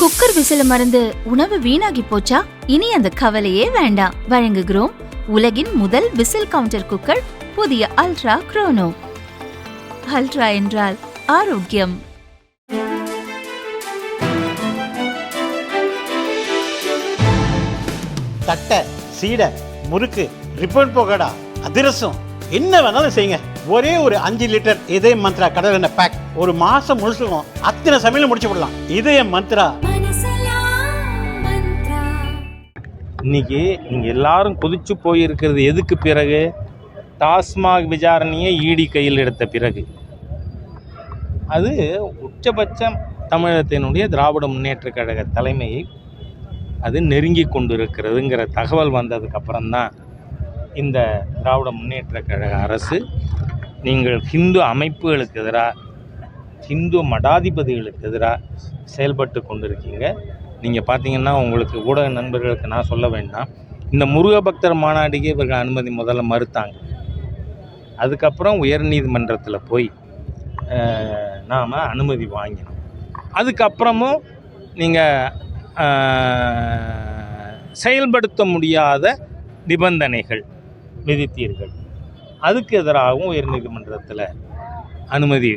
Cooker விசில மறந்து உணவு வீணாகி போச்சா? இனி அந்த கவலையே வேண்டாம். வழங்குகிறோம் உலகின் முதல் விசில் கவுண்டர் குக்கர், புதிய அல்ட்ரா குரோனோ. அல்ட்ரா என்றால் ஆரோக்கியம். தட்டை, சீடை, முறுக்கு, ரிப்பன் பக்கோடா, அதிரசம், என்ன வேணாலும் செய்யுங்க. ஒரே ஒரு 5 லிட்டர் இதய மந்த்ரா கடல் எண்ணெய் பேக் ஒரு மாசம் முழுசுக்கும் அத்தனை சமையல் முடிச்சு விடலாம். இதய மந்த்ரா. இன்னைக்கு நீங்க எல்லாரும் கொதிச்சு போயிருக்கிறது எதுக்கு பிறகு? டாஸ்மாக் விசாரணையை ஈடி கையில் எடுத்த பிறகு. அது உச்சபட்சம் தமிழகத்தினுடைய திராவிட முன்னேற்ற கழக தலைமையை அது நெருங்கி கொண்டு இருக்கிறதுங்கிற தகவல் வந்ததுக்கு அப்புறம்தான் இந்த திராவிட முன்னேற்ற கழக அரசு நீங்கள் ஹிந்து அமைப்புகளுக்கு எதிராக, ஹிந்து மடாதிபதிகளுக்கு எதிராக செயல்பட்டு கொண்டிருக்கீங்க. நீங்கள் பார்த்தீங்கன்னா உங்களுக்கு ஊடக நண்பர்களுக்கு நான் சொல்ல வேண்டாம், இந்த முருக பக்தர் மாநாட்டுக்கே இவர்கள் அனுமதி முதல்ல மறுத்தாங்க. அதுக்கப்புறம் உயர்நீதிமன்றத்தில் போய் நாம் அனுமதி வாங்கினோம். அதுக்கப்புறமும் நீங்கள் செயல்படுத்த முடியாத நிபந்தனைகள் விதித்தீர்கள். அதுக்கு எதிராகவும் உயர்நீதிமன்றத்தில் அனுமதி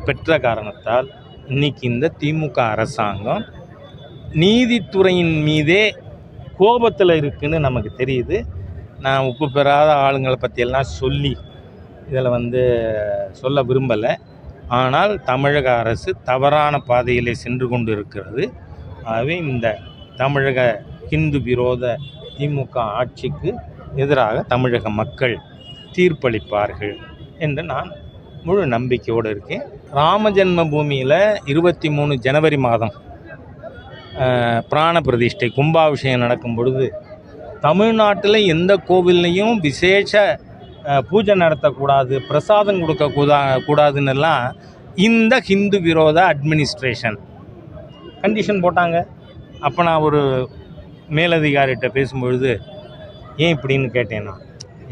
பெற்ற காரணத்தால் இன்றைக்கி இந்த திமுக அரசாங்கம் நீதித்துறையின் மீதே கோபத்தில் இருக்குதுன்னு நமக்கு தெரியுது. நான் உப்பு பெறாத ஆளுங்களை பற்றியெல்லாம் சொல்லி இதில் சொல்ல விரும்பலை. ஆனால் தமிழக அரசு தவறான பாதையிலே சென்று கொண்டு இருக்கிறது. ஆகவே இந்த தமிழக ஹிந்து விரோத திமுக ஆட்சிக்கு எதிராக தமிழக மக்கள் தீர்ப்பளிப்பார்கள் என்று நான் முழு நம்பிக்கையோடு இருக்கேன். ராம ஜென்ம பூமியில் 23 ஜனவரி மாதம் பிராண பிரதிஷ்டை கும்பாபிஷேகம் நடக்கும் பொழுது தமிழ்நாட்டில் எந்த கோவில்லையும் விசேஷ பூஜை நடத்தக்கூடாது, பிரசாதம் கூடாதுன்னெல்லாம் இந்த ஹிந்து விரோத அட்மினிஸ்ட்ரேஷன் கண்டிஷன் போட்டாங்க. அப்போ நான் ஒரு மேலதிகாரிகிட்ட பேசும்பொழுது ஏன் இப்படின்னு கேட்டேன்னா,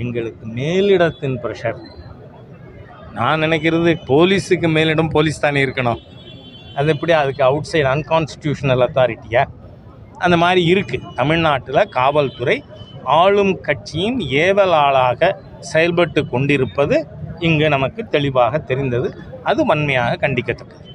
எங்களுக்கு மேலிடத்தின் ப்ரெஷர். நான் நினைக்கிறது போலீஸுக்கு மேலிடம் போலீஸ் தானே இருக்கணும். அது எப்படி அதுக்கு அவுட் சைடு அன்கான்ஸ்டியூஷனல் அத்தாரிட்டியா? அந்த மாதிரி இருக்குது. தமிழ்நாட்டில் காவல்துறை ஆளும் கட்சியின் ஏவலாளாக செயல்பட்டு கொண்டிருப்பது இங்கு நமக்கு தெளிவாக தெரிந்தது. அது வன்மையாக கண்டிக்கத்தக்கது.